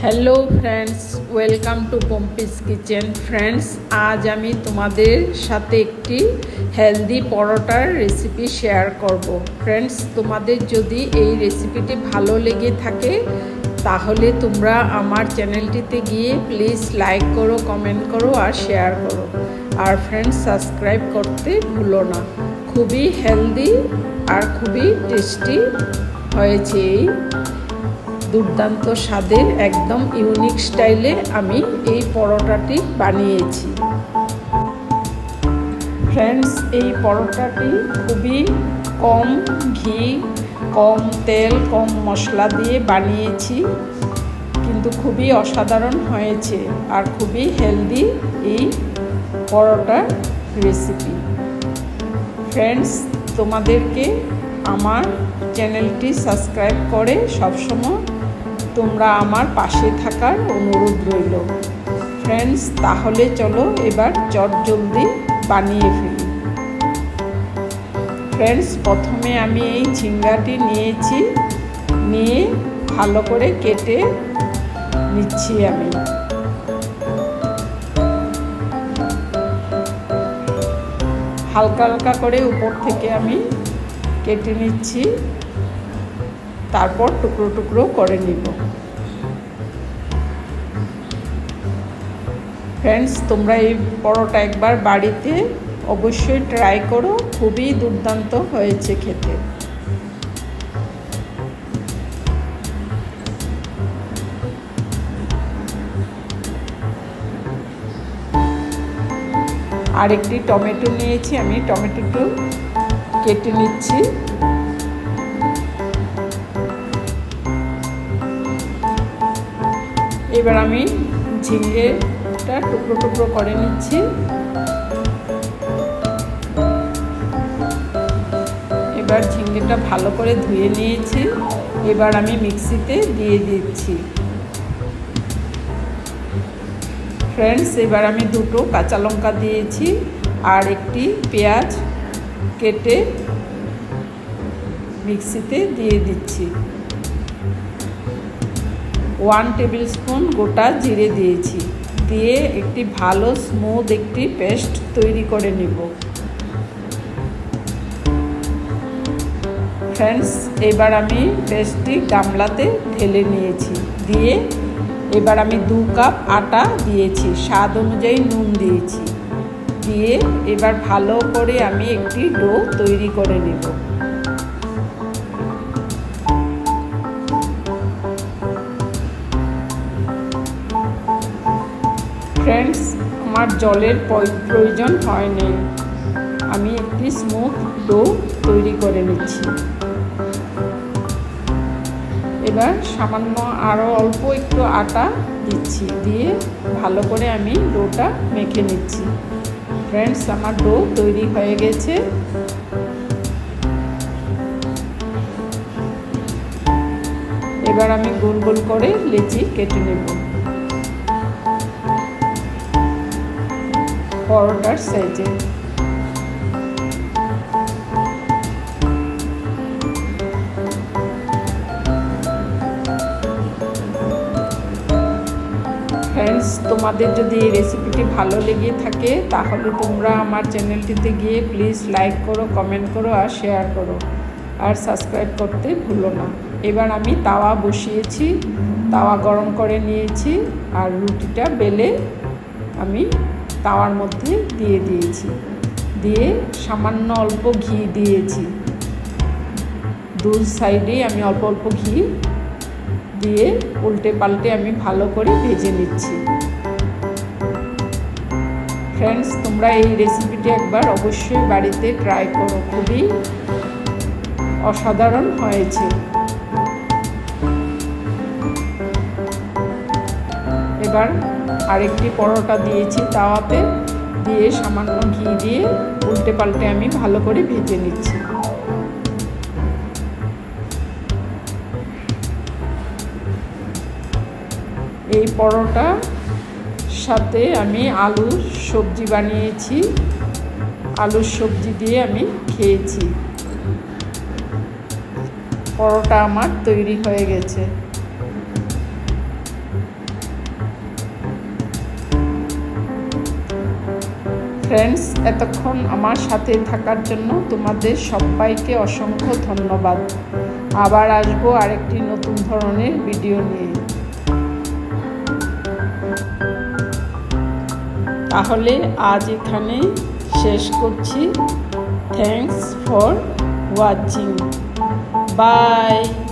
Hello friends, welcome to Pampi's kitchen. Friends, आज आमी तुम्हादेर साथे एकटी हेल्दी परोटार रेसिपि शेयर करब। फ्रेंड्स, तुम्हादेर जोदि एई रेसिपिटी भालो लेगे थाके ताहले तोमरा आमार चैनलटिते गिये प्लिज लाइक करो, कमेंट करो और शेयर करो। और फ्रेंड्स, सबस्क्राइब करते भूलो ना। खूबी हेल्दी और खूबी टेस्टी হয়েছে। দুর্দান্ত স্বাদের একদম ইউনিক স্টাইলে আমি এই পরোটাটি বানিয়েছি। ফ্রেন্ডস, এই পরোটাটি খুবই কম ঘি, কম তেল, কম মশলা দিয়ে বানিয়েছি, কিন্তু খুবই অসাধারণ হয়েছে আর খুবই হেলদি এই পরোটার রেসিপি। ফ্রেন্ডস, তোমাদেরকে আমার চ্যানেলটি সাবস্ক্রাইব করে সবসময় তোমরা আমার পাশে থাকার অনুরোধ রইল। ফ্রেন্ডস, তাহলে চলো এবার চটজলদি বানিয়ে ফেলি। ফ্রেন্ডস, প্রথমে আমি এই ঝিঙ্গাটি নিয়েছি, নিয়ে ভালো করে কেটে নিচ্ছি। আমি হালকা হালকা করে উপর থেকে আমি কেটে নিচ্ছি, তারপর টুকরো টুকরো করে নিব। ফ্রেন্ডস, তোমরা এই পরোটা একবার বাড়িতে অবশ্যই ট্রাই করো, খুবই দুর্দান্ত হয়েছে খেতে। আর একটি টমেটো নিয়েছি, আমি টমেটোটা কেটে নিচ্ছি। এবার আমি ঝিঙ্গেটা টুকরো টুকরো করে নিচ্ছি। এবার ঝিঙ্গেটা ভালো করে ধুয়ে নিয়েছি, এবার আমি মিক্সিতে দিয়ে দিচ্ছি। ফ্রেন্ডস, এবার আমি দুটো কাঁচা লঙ্কা দিয়েছি আর একটি পেঁয়াজ কেটে মিক্সিতে দিয়ে দিচ্ছি। 1 টেবিল স্পুন গোটা জিরে দিয়েছি, দিয়ে একটি ভালো স্মুথ একটি পেস্ট তৈরি করে নেব। ফ্রেন্ডস, এবার আমি পেস্টটি গামলাতে ঢেলে নিয়েছি, দিয়ে এবার আমি 2 কাপ আটা দিয়েছি, স্বাদ অনুযায়ী নুন দিয়েছি, দিয়ে এবার ভালো করে আমি একটি ডো তৈরি করে নেব। ফ্রেন্ডস, আমার জলের প্রয়োজন হয়নি, আমি একটি স্মুথ ডো তৈরি করে নিচ্ছি। এবার সামান্য আরও অল্প একটু আটা দিচ্ছি, দিয়ে ভালো করে আমি ডোটা মেখে নিচ্ছি। ফ্রেন্ডস, আমার ডো তৈরি হয়ে গেছে। এবার আমি গোল গোল করে লেচি কেটে নেব পরোটার সাইজে। ফ্রেন্ডস, তোমাদের যদি এই রেসিপিটি ভালো লেগে থাকে তাহলে তোমরা আমার চ্যানেলটিতে গিয়ে প্লিজ লাইক করো, কমেন্ট করো আর শেয়ার করো, আর সাবস্ক্রাইব করতে ভুলো না। এবার আমি তাওয়া বসিয়েছি, তাওয়া গরম করে নিয়েছি আর রুটিটা বেলে আমি তাওয়ার মধ্যে দিয়ে দিয়েছি, দিয়ে সামান্য অল্প ঘি দিয়েছি। 2 সাইডেই আমি অল্প অল্প ঘি দিয়ে উল্টে পাল্টে আমি ভালো করে ভেজে নিচ্ছি। ফ্রেন্ডস, তোমরা এই রেসিপিটি একবার অবশ্যই বাড়িতে ট্রাই করো, খুবই অসাধারণ হয়েছে। এবার আরেকটি পরোটা দিয়েছি তাওয়াতে, দিয়ে সামান্য ঘি দিয়ে উল্টে পাল্টে আমি ভালো করে ভেজে নিচ্ছি। এই পরোটার সাথে আমি আলুর সবজি বানিয়েছি, আলুর সবজি দিয়ে আমি খেয়েছি। পরোটা আমার তৈরি হয়ে গেছে। ফ্রেন্ডস, এতক্ষণ আমার সাথে থাকার জন্য তোমাদের সবাইকে অসংখ্য ধন্যবাদ। আবার আসবো আরেকটি নতুন ধরনের ভিডিও নিয়ে। তাহলে আজ এখানে শেষ করছি। Thanks for watching. বাই।